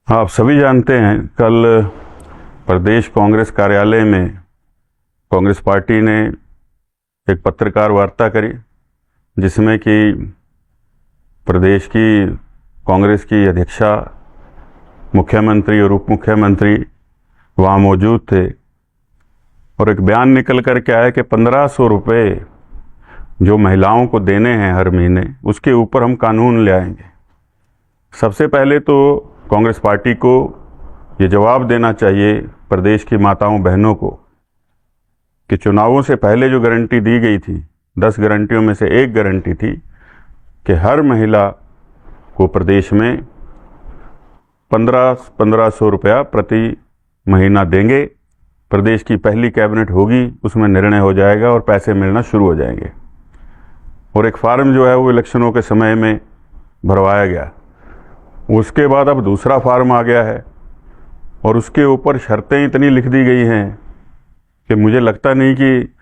आप सभी जानते हैं, कल प्रदेश कांग्रेस कार्यालय में कांग्रेस पार्टी ने एक पत्रकार वार्ता करी, जिसमें कि प्रदेश की कांग्रेस की अध्यक्षा, मुख्यमंत्री और उप मुख्यमंत्री वहाँ मौजूद थे। और एक बयान निकल कर के आया कि 1500 रुपये जो महिलाओं को देने हैं हर महीने, उसके ऊपर हम कानून ले आएंगे। सबसे पहले तो कांग्रेस पार्टी को ये जवाब देना चाहिए प्रदेश की माताओं बहनों को कि चुनावों से पहले जो गारंटी दी गई थी, 10 गारंटियों में से एक गारंटी थी कि हर महिला को प्रदेश में 1500 रुपया प्रति महीना देंगे। प्रदेश की पहली कैबिनेट होगी, उसमें निर्णय हो जाएगा और पैसे मिलना शुरू हो जाएंगे। और एक फार्म जो है वो इलेक्शनों के समय में भरवाया गया। उसके बाद अब दूसरा फार्म आ गया है और उसके ऊपर शर्तें इतनी लिख दी गई हैं कि मुझे लगता नहीं कि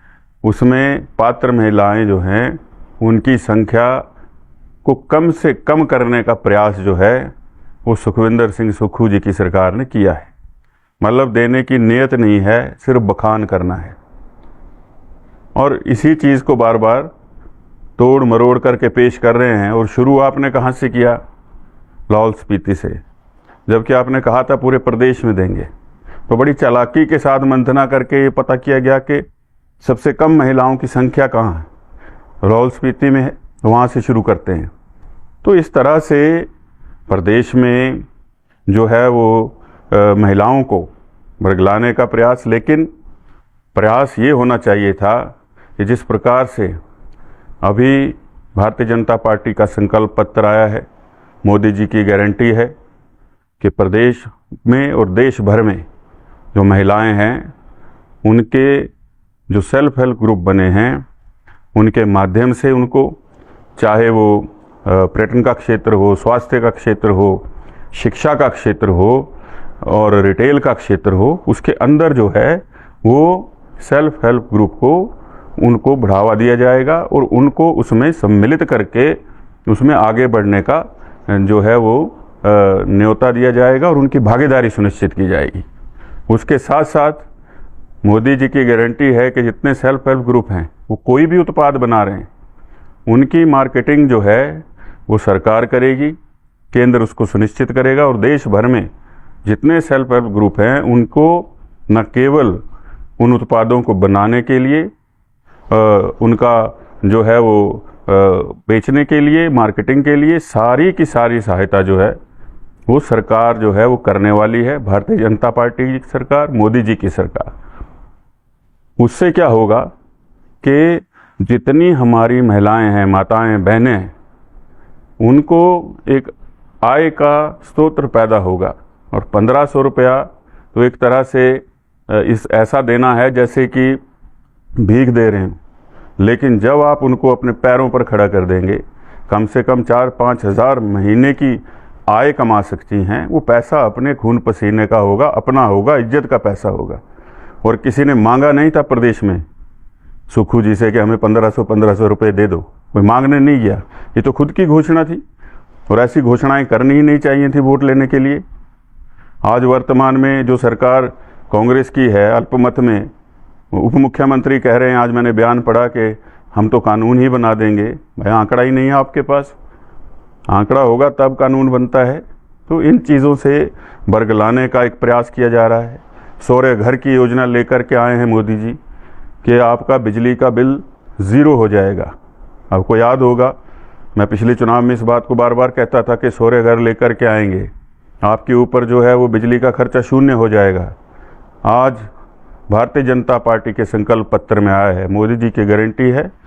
उसमें पात्र महिलाएं जो हैं उनकी संख्या को कम से कम करने का प्रयास जो है वो सुखविंदर सिंह सुक्खू जी की सरकार ने किया है। मतलब देने की नीयत नहीं है, सिर्फ बखान करना है। और इसी चीज़ को बार बार तोड़ मरोड़ करके पेश कर रहे हैं। और शुरू आपने कहाँ से किया? लाहौल स्पीति से, जबकि आपने कहा था पूरे प्रदेश में देंगे। तो बड़ी चालाकी के साथ मंथना करके ये पता किया गया कि सबसे कम महिलाओं की संख्या कहाँ है, लाहौल स्पीति में है, वहाँ से शुरू करते हैं। तो इस तरह से प्रदेश में जो है वो महिलाओं को बरगलाने का प्रयास, लेकिन प्रयास ये होना चाहिए था कि जिस प्रकार से अभी भारतीय जनता पार्टी का संकल्प पत्र आया है, मोदी जी की गारंटी है कि प्रदेश में और देश भर में जो महिलाएं हैं उनके जो सेल्फ हेल्प ग्रुप बने हैं उनके माध्यम से उनको, चाहे वो पर्यटन का क्षेत्र हो, स्वास्थ्य का क्षेत्र हो, शिक्षा का क्षेत्र हो और रिटेल का क्षेत्र हो, उसके अंदर जो है वो सेल्फ हेल्प ग्रुप को उनको बढ़ावा दिया जाएगा और उनको उसमें सम्मिलित करके उसमें आगे बढ़ने का जो है वो न्योता दिया जाएगा और उनकी भागीदारी सुनिश्चित की जाएगी। उसके साथ साथ मोदी जी की गारंटी है कि जितने सेल्फ हेल्प ग्रुप हैं वो कोई भी उत्पाद बना रहे हैं, उनकी मार्केटिंग जो है वो सरकार करेगी, केंद्र उसको सुनिश्चित करेगा। और देश भर में जितने सेल्फ हेल्प ग्रुप हैं उनको न केवल उन उत्पादों को बनाने के लिए, उनका जो है वो बेचने के लिए, मार्केटिंग के लिए सारी की सारी सहायता जो है वो सरकार जो है वो करने वाली है। भारतीय जनता पार्टी की सरकार, मोदी जी की सरकार। उससे क्या होगा कि जितनी हमारी महिलाएं हैं, माताएं, बहनें हैं, उनको एक आय का स्रोत पैदा होगा। और 1500 रुपया तो एक तरह से ऐसा देना है जैसे कि भीख दे रहे हैं, लेकिन जब आप उनको अपने पैरों पर खड़ा कर देंगे, कम से कम 4-5 हज़ार महीने की आय कमा सकती हैं। वो पैसा अपने खून पसीने का होगा, अपना होगा, इज्जत का पैसा होगा। और किसी ने मांगा नहीं था प्रदेश में सुक्खू जी से कि हमें 1500 रुपये दे दो, कोई मांगने नहीं गया। ये तो खुद की घोषणा थी और ऐसी घोषणाएं करनी ही नहीं चाहिए थी वोट लेने के लिए। आज वर्तमान में जो सरकार कांग्रेस की है, अल्पमत में उप मुख्यमंत्री कह रहे हैं, आज मैंने बयान पढ़ा कि हम तो कानून ही बना देंगे। भाई आंकड़ा ही नहीं है आपके पास, आंकड़ा होगा तब कानून बनता है। तो इन चीज़ों से बरगलाने का एक प्रयास किया जा रहा है। सौर्य घर की योजना लेकर के आए हैं मोदी जी कि आपका बिजली का बिल 0 हो जाएगा। आपको याद होगा मैं पिछले चुनाव में इस बात को बार बार कहता था कि सौर्य घर लेकर के आएंगे, आपके ऊपर जो है वो बिजली का खर्चा 0 हो जाएगा। आज भारतीय जनता पार्टी के संकल्प पत्र में आया है, मोदी जी की गारंटी है